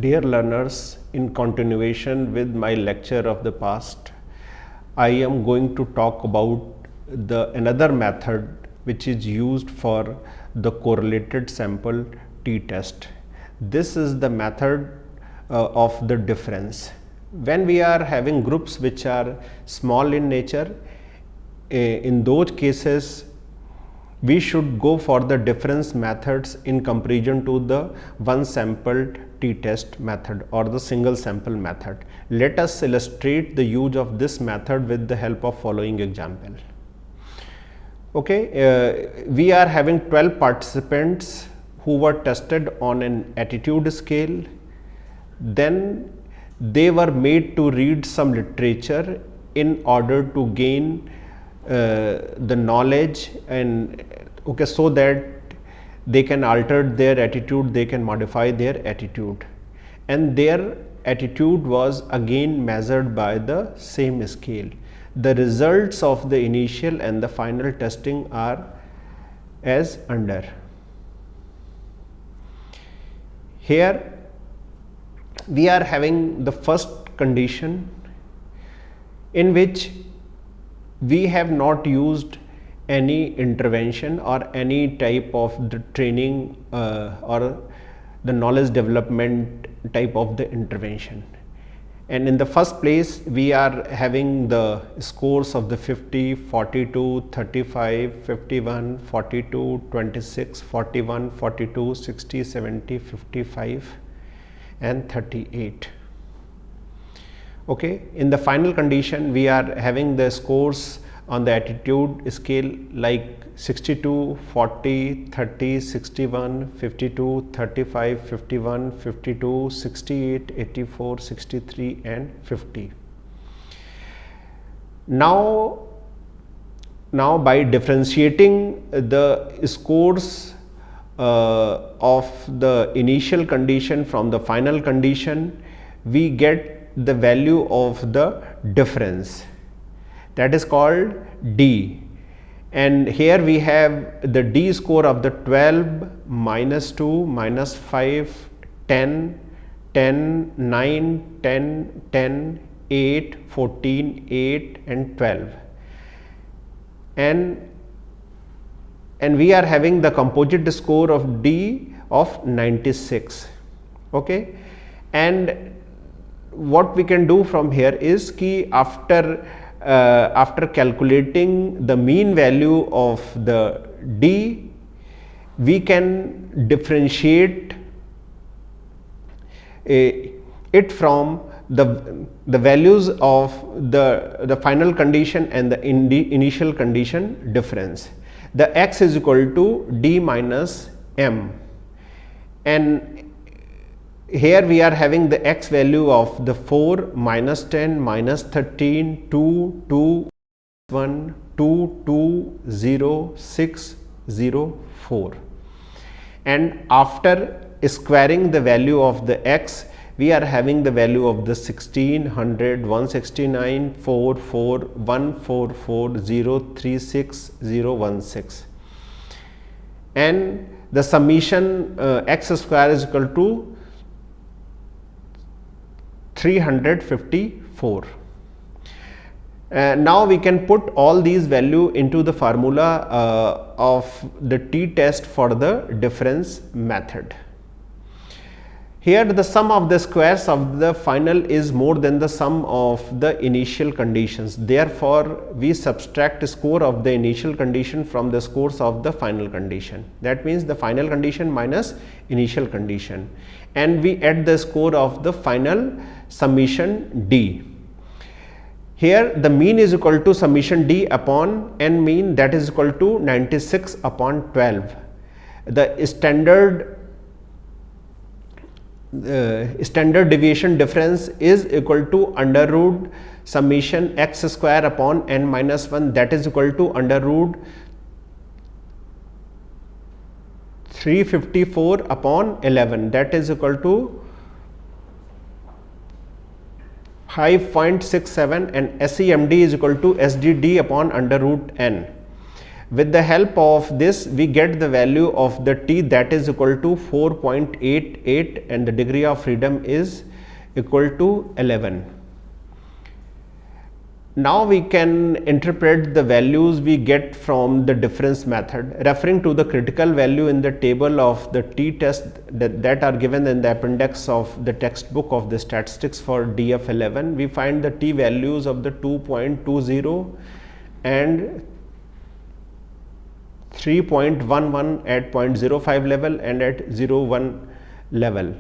Dear learners, in continuation with my lecture of the past, I am going to talk about another method which is used for the correlated sample t-test. This is the method of the difference. When we are having groups which are small in nature, in those cases we should go for the difference methods in comparison to the one sampled t-test method or the single sample method. Let us illustrate the use of this method with the help of following example. Okay, we are having 12 participants who were tested on an attitude scale. Then they were made to read some literature in order to gain the knowledge and so that they can alter their attitude, they can modify their attitude, and their attitude was again measured by the same scale. The results of the initial and the final testing are as under. Here we are having the first condition in which we have not used any intervention or any type of the training or the knowledge development type of the intervention. And in the first place we are having the scores of the 50, 42, 35, 51, 42, 26, 41, 42, 60, 70, 55 and 38. Okay, in the final condition we are having the scores on the attitude scale like 62, 40, 30, 61, 52, 35, 51, 52, 68, 84, 63 and 50. Now by differentiating the scores of the initial condition from the final condition, we get the value of the difference, that is called D. And here we have the D score of the 12, minus 2, minus 5, 10, 10, 9, 10, 10, 8, 14, 8 and 12. And we are having the composite score of D of 96. Okay, and what we can do from here is ki after calculating the mean value of the D, we can differentiate it from the values of the final condition and the initial condition difference. The x is equal to D minus m, and here we are having the x value of the 4, minus 10, minus 13, 2, 2, 1, 2, 2, 0, 6, 0, 4. And after squaring the value of the x, we are having the value of the 16, 100, 169, 4, 4, 1, 4, 4, 0, 3, 6, 0, 1, 6. And the summation x square is equal to 354. Now we can put all these value into the formula of the t-test for the difference method. Here the sum of the squares of the final is more than the sum of the initial conditions. Therefore, we subtract the score of the initial condition from the scores of the final condition. That means the final condition minus initial condition, and we add the score of the final summation D. Here the mean is equal to summation D upon n mean, that is equal to 96 upon 12. The standard deviation difference is equal to under root summation x square upon n minus 1, that is equal to under root 354 upon 11, that is equal to 5.67, and SEMD is equal to SDD upon under root n. With the help of this, we get the value of the t, that is equal to 4.88, and the degree of freedom is equal to 11. Now we can interpret the values we get from the difference method. Referring to the critical value in the table of the t-test that are given in the appendix of the textbook of the statistics for DF11, we find the t values of the 2.20 and 3.11 at 0.05 level and at 0.1 level.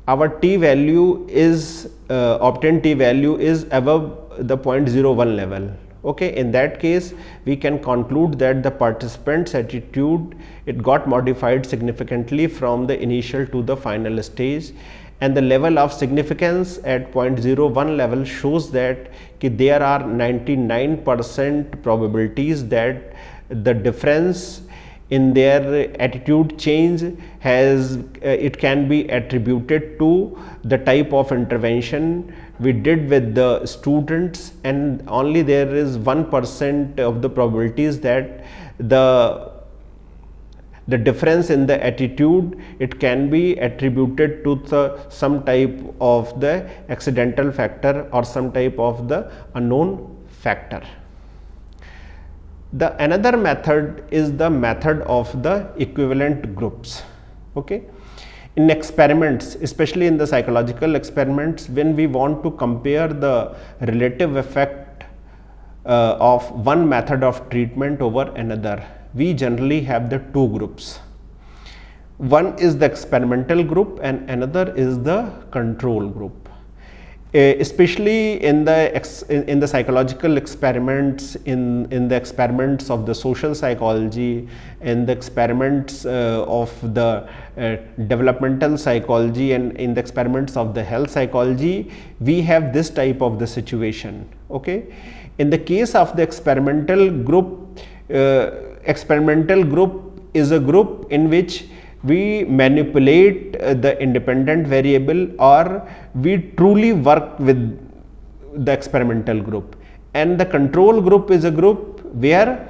Our t value is obtained t value is above the 0.01 level. Okay, in that case we can conclude that the participants' attitude, it got modified significantly from the initial to the final stage, and the level of significance at 0.01 level shows that there are 99% probabilities that the difference in their attitude change has it can be attributed to the type of intervention we did with the students, and only there is 1% of the probabilities that the difference in the attitude, it can be attributed to some type of the accidental factor or some type of the unknown factor. The another method is the method of the equivalent groups. Okay, in experiments, especially in the psychological experiments, when we want to compare the relative effect of one method of treatment over another, we generally have the two groups. One is the experimental group and another is the control group. Especially in the psychological experiments, in the experiments of the social psychology, in the experiments of the developmental psychology, and in the experiments of the health psychology, we have this type of the situation. Okay, in the case of the experimental group is a group in which we manipulate the independent variable, or we truly work with the experimental group, and the control group is a group where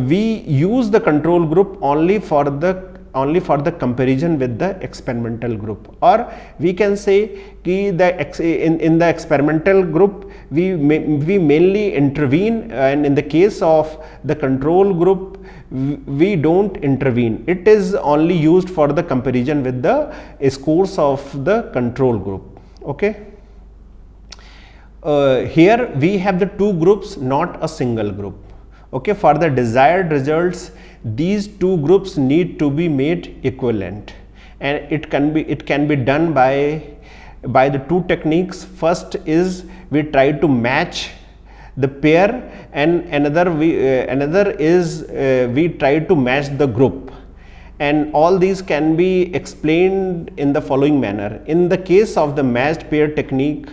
we use the control group only for the comparison with the experimental group. Or we can say in the experimental group we mainly intervene, and in the case of the control group we don't intervene. It is only used for the comparison with the scores of the control group. Okay, here we have the two groups, not a single group. Okay, for the desired results, these two groups need to be made equivalent, and it can be done by the two techniques. First is we try to match the pair, and another is we try to match the group, and all these can be explained in the following manner. In the case of the matched pair technique,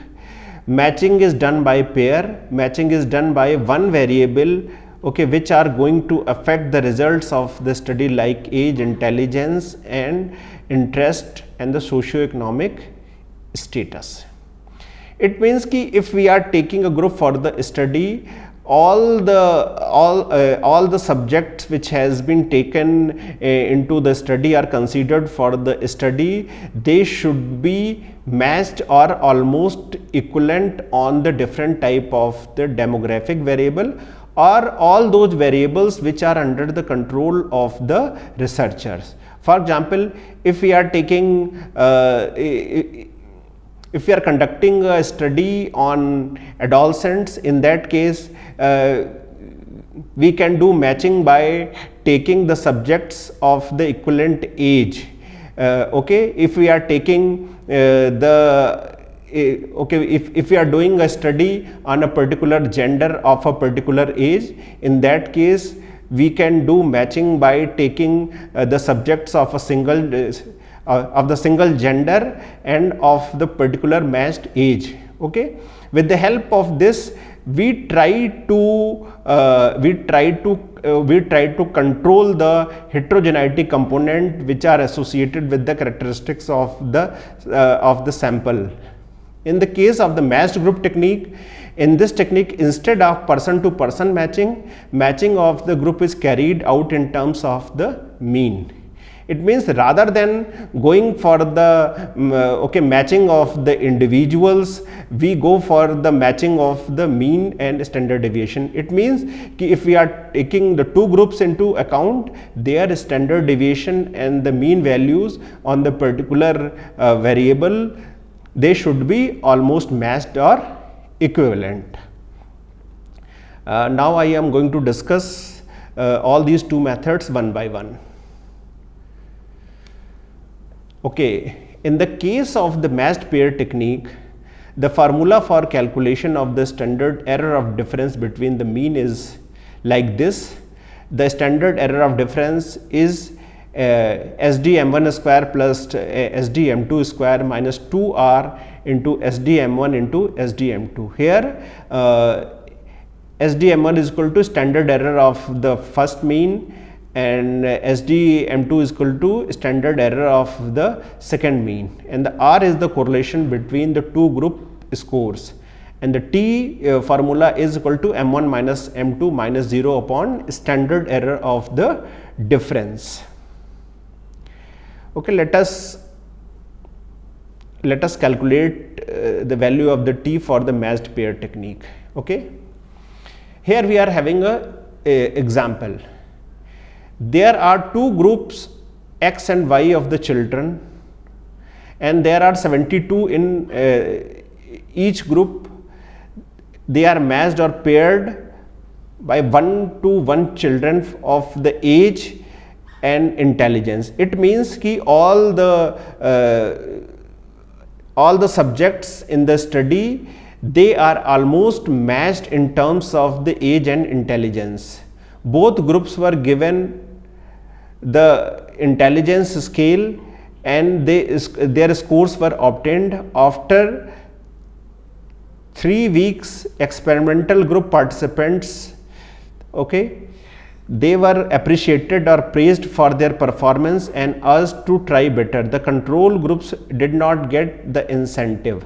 matching is done by pair, matching is done by one variable, okay, which are going to affect the results of the study, like age, intelligence and interest and the socio-economic status. It means ki if we are taking a group for the study, all the subjects which has been taken into the study are considered for the study. They should be matched or almost equivalent on the different type of the demographic variable, or all those variables which are under the control of the researchers. For example, if we are taking if we are conducting a study on adolescents, in that case we can do matching by taking the subjects of the equivalent age. Okay, if we are taking if we are doing a study on a particular gender of a particular age, in that case we can do matching by taking the subjects of a single gender and of the particular matched age. Okay, with the help of this we try to control the heterogeneity component which are associated with the characteristics of the sample. In the case of the matched group technique, In this technique, instead of person to person matching, matching of the group is carried out in terms of the mean. It means rather than going for the matching of the individuals, we go for the matching of the mean and standard deviation. It means if we are taking the two groups into account, their standard deviation and the mean values on the particular variable, they should be almost matched or equivalent. Now I am going to discuss all these two methods one by one. Okay, in the case of the matched pair technique, the formula for calculation of the standard error of difference between the mean is like this. The standard error of difference is SDM1 square plus SDM2 square minus 2R into SDM1 into SDM2. Here SDM1 is equal to standard error of the first mean, and SDM2 is equal to standard error of the second mean, and the R is the correlation between the two group scores, and the T formula is equal to M1 minus M2 minus 0 upon standard error of the difference. Okay, let us calculate the value of the T for the matched pair technique. Okay, here we are having a example. There are two groups X and Y of the children, and there are 72 in each group. They are matched or paired by 1 to 1 children of the age and intelligence. It means कि all the subjects in the study, they are almost matched in terms of the age and intelligence. Both groups were given the intelligence scale, and their scores were obtained after 3 weeks. Experimental group participants, okay, they were appreciated or praised for their performance and asked to try better. The control groups did not get the incentive.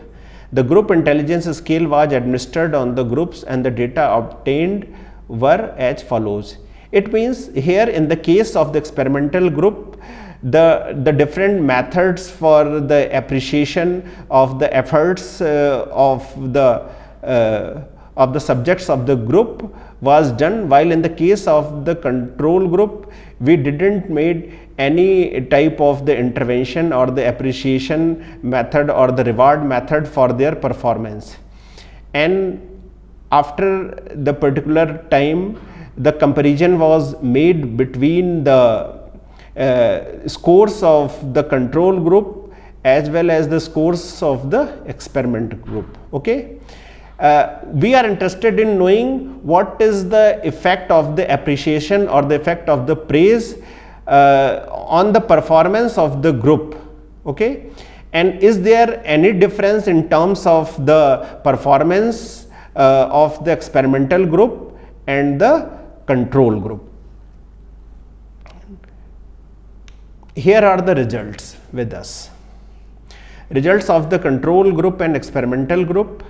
The group intelligence scale was administered on the groups, and the data obtained were as follows. It means here in the case of the experimental group, the different methods for the appreciation of the efforts of the subjects of the group was done, while in the case of the control group, we didn't made any type of the intervention or the appreciation method or the reward method for their performance. And after the particular time, the comparison was made between the scores of the control group as well as the scores of the experiment group. Okay, we are interested in knowing what is the effect of the appreciation or the effect of the praise on the performance of the group. Okay, and is there any difference in terms of the performance of the experimental group and the control group? Here are the results with us. Results of the control group and experimental group.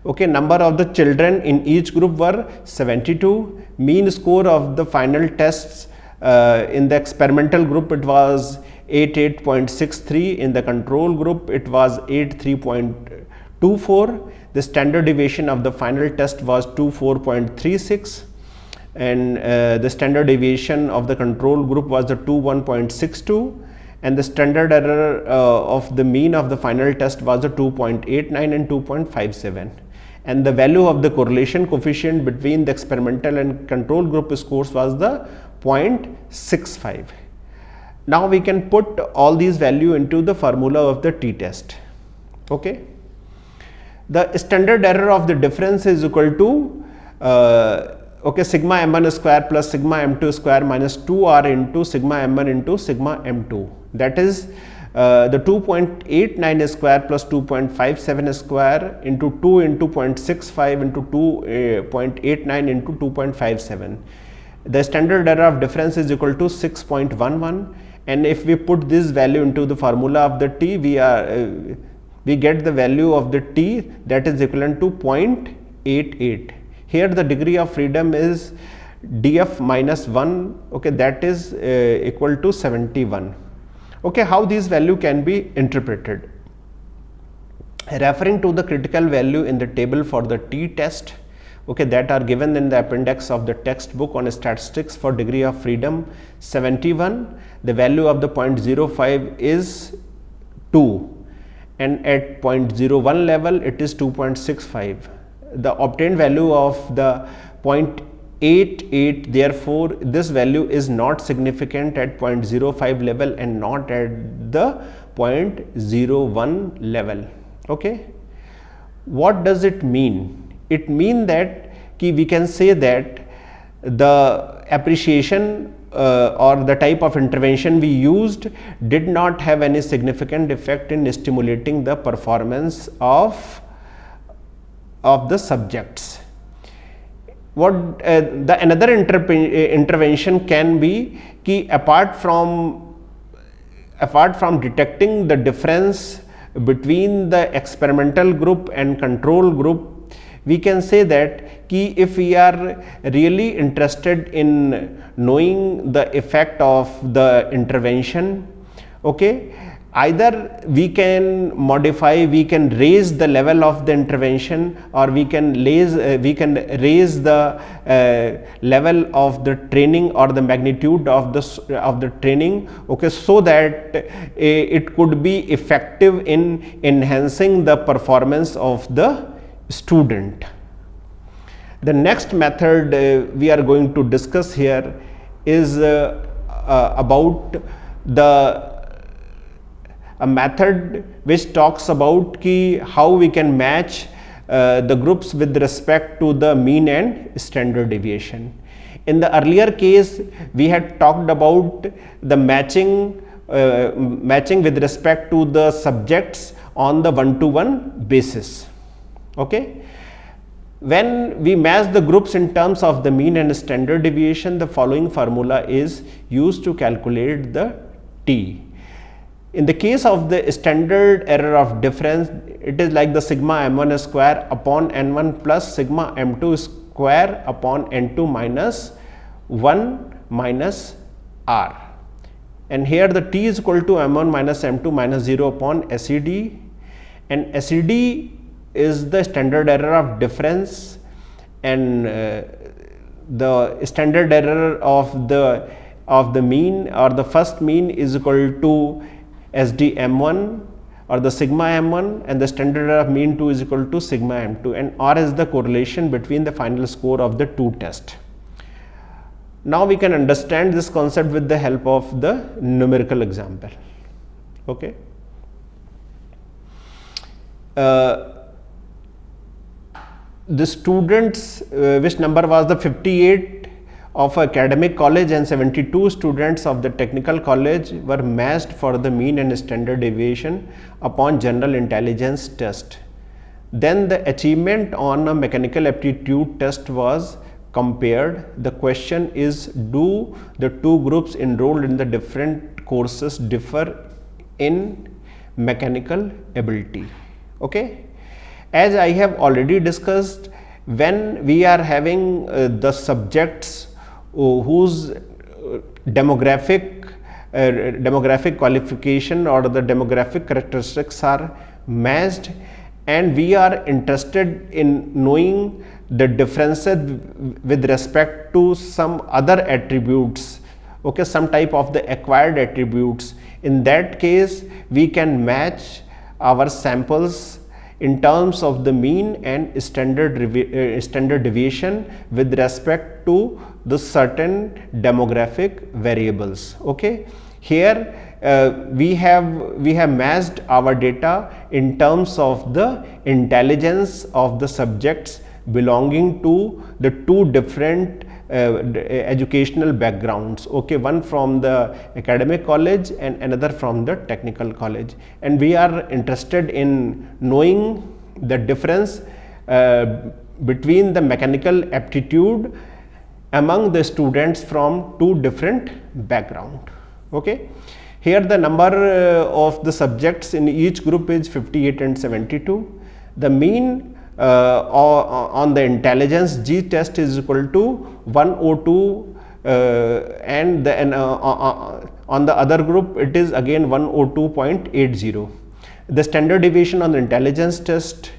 Okay, number of the children in each group were 72. Mean score of the final tests in the experimental group, it was 88.63. In the control group, it was 83.24. The standard deviation of the final test was 24.36. and the standard deviation of the control group was the 21.62, and the standard error of the mean of the final test was the 2.89 and 2.57, and the value of the correlation coefficient between the experimental and control group scores was the 0.65. Now we can put all these value into the formula of the t-test. Okay, the standard error of the difference is equal to okay, sigma m1 square plus sigma m2 square minus 2r into sigma m1 into sigma m2, that is the 2.89 square plus 2.57 square into 2 into 0.65 into 2.89 into 2.57. The standard error of difference is equal to 6.11, and if we put this value into the formula of the t, we get the value of the t, that is equivalent to 0.89. 0.88. Here the degree of freedom is df minus 1, okay, that is equal to 71. Okay, how these value can be interpreted? Referring to the critical value in the table for the t-test, okay, that are given in the appendix of the textbook on statistics for degree of freedom 71, the value of the 0.05 is 2, and at 0.01 level it is 2.65. The obtained value of the 0.88, therefore this value is not significant at 0.05 level and not at the 0.01 level. Okay, what does it mean? It means that we can say that the appreciation or the type of intervention we used did not have any significant effect in stimulating the performance of the subjects. What the another intervention can be apart from detecting the difference between the experimental group and control group, we can say that if we are really interested in knowing the effect of the intervention, okay, either we can modify, we can raise the level of the intervention, or we can raise the level of the training or the magnitude of the training, okay, so that it could be effective in enhancing the performance of the student. The next method we are going to discuss here is about a method which talks about how we can match the groups with respect to the mean and standard deviation. In the earlier case, we had talked about the matching with respect to the subjects on the one-to-one basis. Okay, when we match the groups in terms of the mean and standard deviation, the following formula is used to calculate the t. In the case of the standard error of difference, it is like the sigma m1 square upon n1 plus sigma m2 square upon n2 minus 1 minus r, and here the t is equal to m1 minus m2 minus 0 upon SED, and SED is the standard error of difference, and the standard error of the mean or the first mean is equal to SD m1 or the sigma m1, and the standard error of mean 2 is equal to sigma m2, and r is the correlation between the final score of the two tests. Now we can understand this concept with the help of the numerical example. Okay. The students, which number was the 58 of academic college and 72 students of the technical college were matched for the mean and standard deviation upon general intelligence test. Then the achievement on a mechanical aptitude test was compared. The question is, do the two groups enrolled in the different courses differ in mechanical ability? Okay. As I have already discussed, when we are having the subjects whose demographic qualification or the demographic characteristics are matched, and we are interested in knowing the differences with respect to some other attributes, okay, some type of the acquired attributes, in that case we can match our samples in terms of the mean and standard deviation with respect to the certain demographic variables. Okay, here we have matched our data in terms of the intelligence of the subjects belonging to the two different educational backgrounds, okay, one from the academic college and another from the technical college, and we are interested in knowing the difference between the mechanical aptitude among the students from two different background. Okay, here the number of the subjects in each group is 58 and 72. The mean on the intelligence, G test is equal to 102 and then on the other group it is again 102.80. The standard deviation on the intelligence test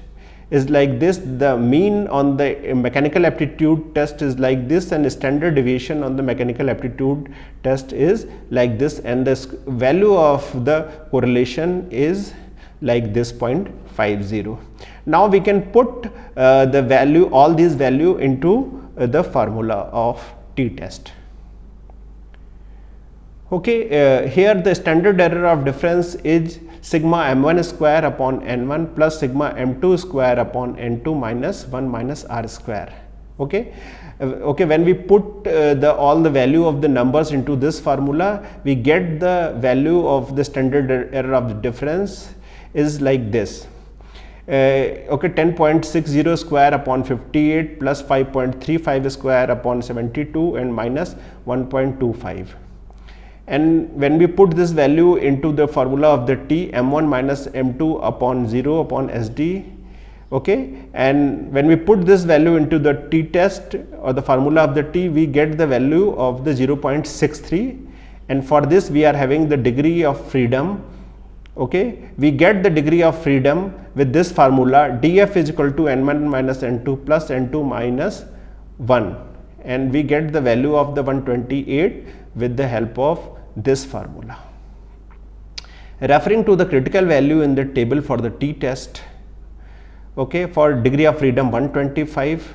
is like this, the mean on the mechanical aptitude test is like this, and the standard deviation on the mechanical aptitude test is like this, and the value of the correlation is like this 0.50. Now we can put the value, all these value into the formula of t-test. Okay, here the standard error of difference is sigma m1 square upon n1 plus sigma m2 square upon n2 minus 1 minus r square. Okay, when we put all the value of the numbers into this formula, we get the value of the standard error of the difference is like this. 10.60 square upon 58 plus 5.35 square upon 72 and minus 1.25. And when we put this value into the formula of the t, m1 minus m2 upon 0 upon sd, okay, and when we put this value into the t-test or the formula of the t, we get the value of the 0.63, and for this we are having the degree of freedom. Okay, we get the degree of freedom with this formula, df is equal to n1 minus n2 plus n2 minus 1, and we get the value of the 128 with the help of this formula. Referring to the critical value in the table for the t-test, okay, for degree of freedom 125,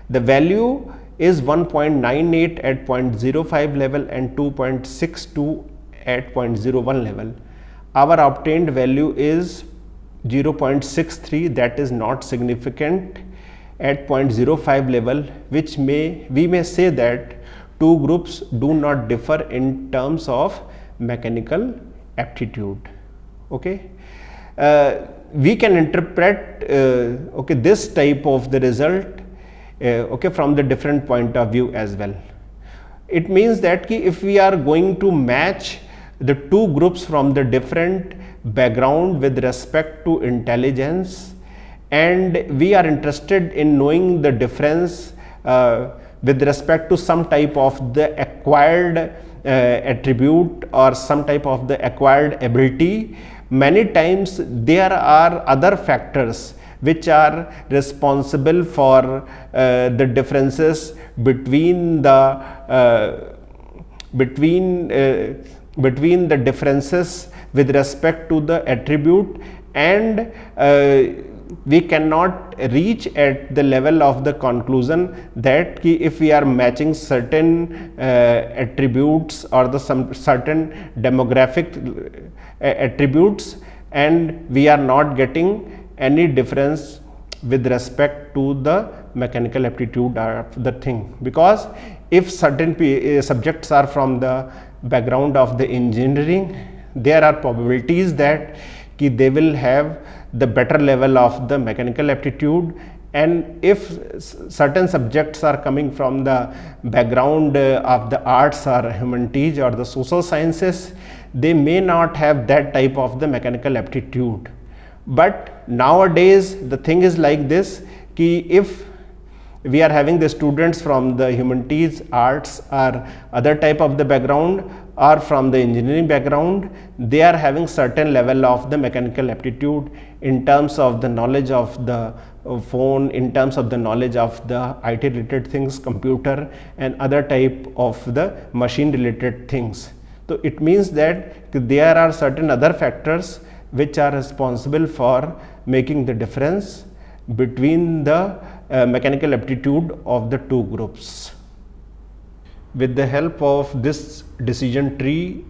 the value is 1.98 at 0.05 level and 2.62 at 0.01 level. Our obtained value is 0.63, that is not significant at 0.05 level, which we may say that two groups do not differ in terms of mechanical aptitude. Okay, we can interpret okay, this type of the result okay, from the different point of view as well. It means that if we are going to match the two groups from the different background with respect to intelligence, and we are interested in knowing the difference with respect to some type of the acquired attribute or some type of the acquired ability, many times there are other factors which are responsible for the differences between the differences with respect to the attribute, and we cannot reach at the level of the conclusion that if we are matching certain attributes or the certain demographic attributes, and we are not getting any difference with respect to the mechanical aptitude of the thing, because if certain subjects are from the background of the engineering, there are probabilities that they will have the better level of the mechanical aptitude, and if certain subjects are coming from the background of the arts or humanities or the social sciences, they may not have that type of the mechanical aptitude. But nowadays the thing is like this, if we are having the students from the humanities, arts or other type of the background or from the engineering background, they are having certain level of the mechanical aptitude in terms of the knowledge of the phone, in terms of the knowledge of the IT related things, computer and other type of the machine related things. So it means that there are certain other factors which are responsible for making the difference between the mechanical aptitude of the two groups. With the help of this decision tree,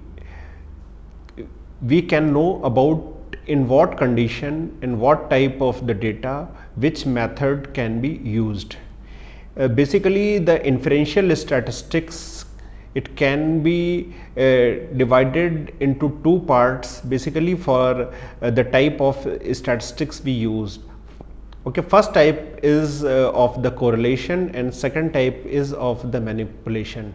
we can know about in what condition, in what type of the data, which method can be used. Basically the inferential statistics, it can be divided into two parts basically for the type of statistics we use. Okay, first type is of the correlation and second type is of the manipulation.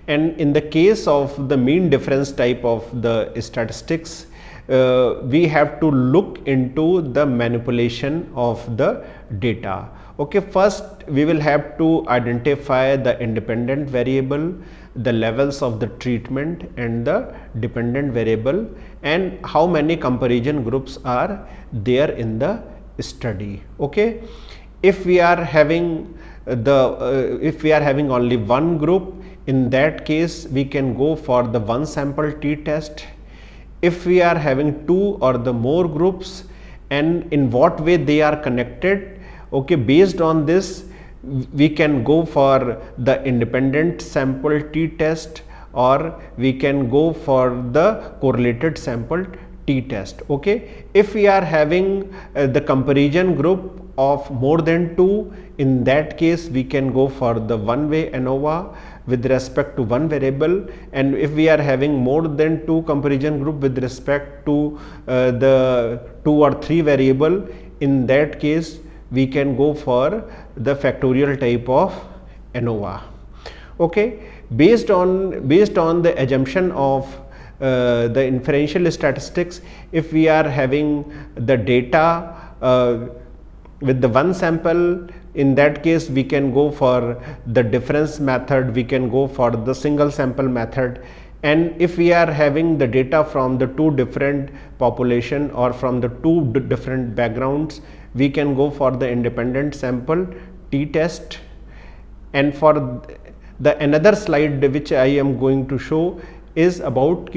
And in the case of the mean difference type of the statistics, we have to look into the manipulation of the data. Okay, first we will have to identify the independent variable, the levels of the treatment and the dependent variable, and how many comparison groups are there in the study. Okay, if we are having only one group, in that case we can go for the one sample t-test. If we are having two or the more groups, and in what way they are connected, okay, based on this we can go for the independent sample t-test, or we can go for the correlated sample t-test. Okay, if we are having the comparison group of more than 2, in that case we can go for the one way ANOVA with respect to one variable, and if we are having more than 2 comparison group with respect to the 2 or 3 variable, in that case we can go for the factorial type of ANOVA. Okay, based on the assumption of the inferential statistics, if we are having the data with the one sample, in that case we can go for the difference method, we can go for the single sample method. And if we are having the data from the 2 different population or from the 2 different backgrounds, we can go for the independent sample t-test. And for the another slide which I am going to show is about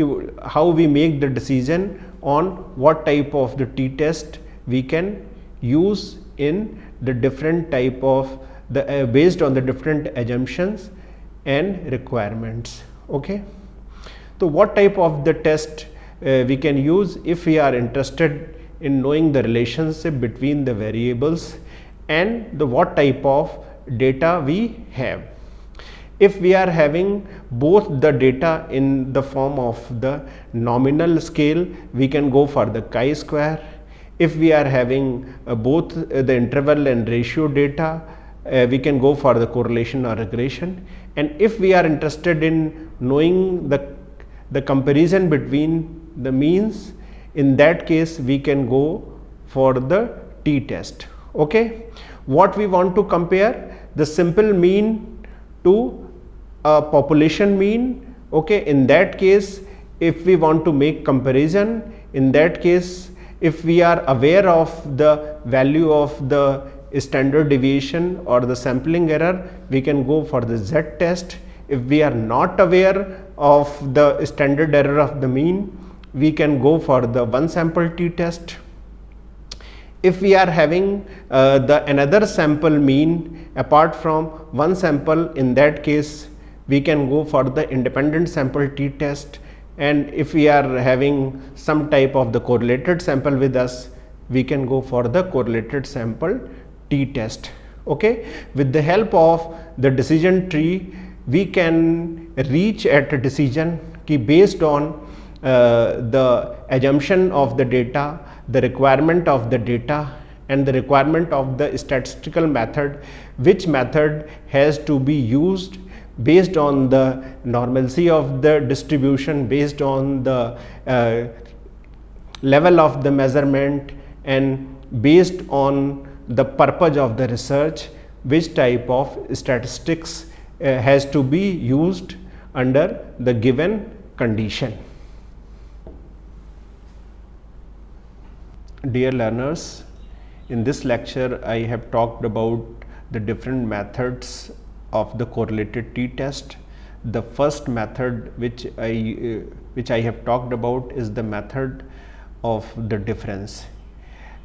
how we make the decision on what type of the t-test we can use in the different type of the based on the different assumptions and requirements. Okay, so what type of the test we can use if we are interested in knowing the relationship between the variables and the what type of data we have. If we are having both the data in the form of the nominal scale, we can go for the chi-square. If we are having both the interval and ratio data, we can go for the correlation or regression. And if we are interested in knowing the comparison between the means, in that case we can go for the t-test. Okay, what we want to compare? The simple mean to a population mean. Okay, in that case if we want to make comparison, in that case if we are aware of the value of the standard deviation or the sampling error, we can go for the z-test. If we are not aware of the standard error of the mean, we can go for the one sample t-test. If we are having the another sample mean apart from one sample, in that case we can go for the independent sample t-test. And if we are having some type of the correlated sample with us, we can go for the correlated sample t-test. Okay, with the help of the decision tree, we can reach at a decision key based on the assumption of the data, the requirement of the data, and the requirement of the statistical method, which method has to be used based on the normalcy of the distribution, based on the level of the measurement, and based on the purpose of the research, which type of statistics has to be used under the given condition. Dear learners, in this lecture I have talked about the different methods of the correlated t-test. The first method which I have talked about is the method of the difference.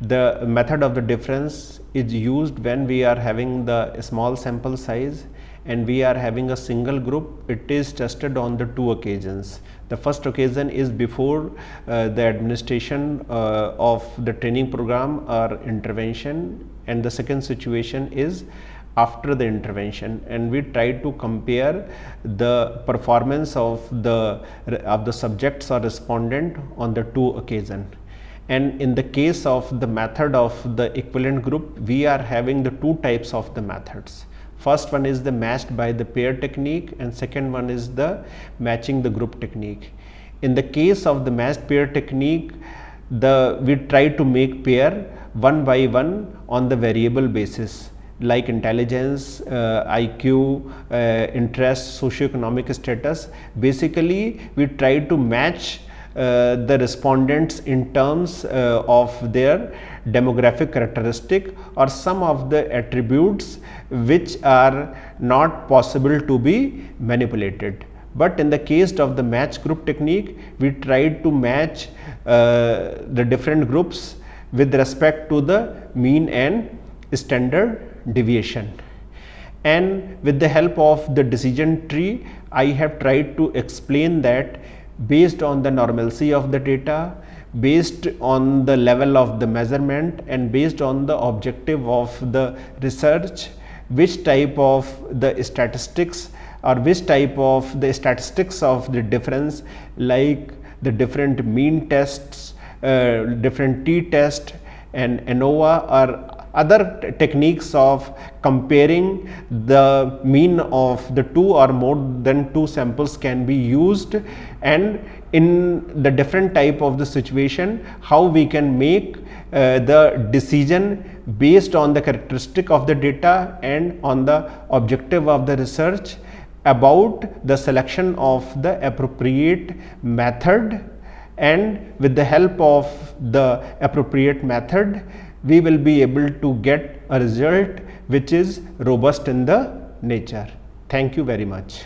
The method of the difference is used when we are having the small sample size and we are having a single group. It is tested on the 2 occasions. The first occasion is before the administration of the training program or intervention, and the second situation is after the intervention, and we try to compare the performance of the subjects or respondent on the 2 occasion. And in the case of the method of the equivalent group, we are having the 2 types of the methods. First one is the matched by the pair technique, and second one is the matching the group technique. In the case of the matched pair technique, we try to make pair one by one on the variable basis like intelligence, IQ, interest, socioeconomic status. Basically, we try to match the respondents in terms of their demographic characteristic or some of the attributes which are not possible to be manipulated. But in the case of the match group technique, we tried to match the different groups with respect to the mean and standard deviation. And with the help of the decision tree, I have tried to explain that based on the normalcy of the data, based on the level of the measurement, and based on the objective of the research, which type of the statistics or which type of the statistics of the difference, like the different mean tests, different t-test and ANOVA or other techniques of comparing the mean of the two or more than two samples can be used, and in the different type of the situation how we can make the decision based on the characteristic of the data and on the objective of the research about the selection of the appropriate method. And with the help of the appropriate method, we will be able to get a result which is robust in the nature. Thank you very much.